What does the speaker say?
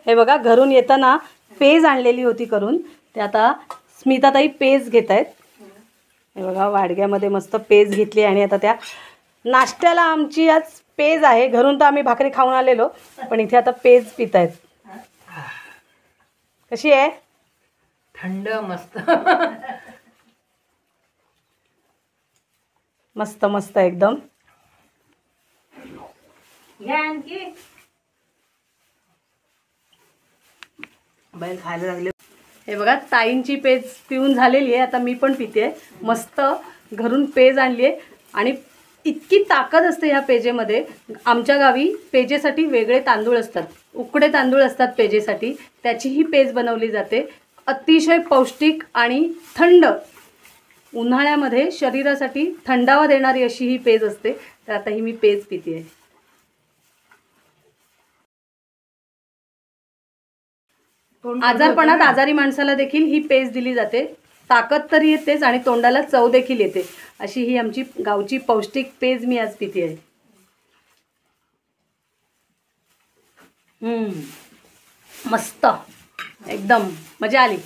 हे बघा घरून येताना पेज आणलेली होती करून, ते आता स्मिताताई पेज घेत आहेत. हे बघा वाडग्यामध्ये मस्त पेज घेतली आणि आता त्या नाश्त्याला आमची आज पेज आहे. घरून तर आम्ही भाकरी खाऊन आलेलो, पण इथे आता पेज पित आहेत. कशी आहे? थंड मस्त. मस्त मस्त एकदम. घ्या आणखी. बैल खायला लागले. हे बघा ताईंची पेज पिऊन झालेली आहे, आता मी पण पिते. मस्त घरून पेज आणली आहे आणि इतकी ताकद असते ह्या पेजेमध्ये. आमच्या गावी पेजेसाठी वेगळे तांदूळ असतात, उकडे तांदूळ असतात पेजेसाठी, त्याची ही पेज बनवली जाते. अतिशय पौष्टिक आणि थंड, उन्हाळ्यामध्ये शरीरासाठी थंडावा देणारी अशी ही पेज असते. तर आता ही मी पेज पिते आहे. आजारपणात आजारी माणसाला देखील ही पेज दिली जाते. ताकद तर येतेच आणि तोंडाला चव देखील येते. अशी ही आमची गावची पौष्टिक पेज मी आज पिते आहे. मस्त एकदम मजा आली.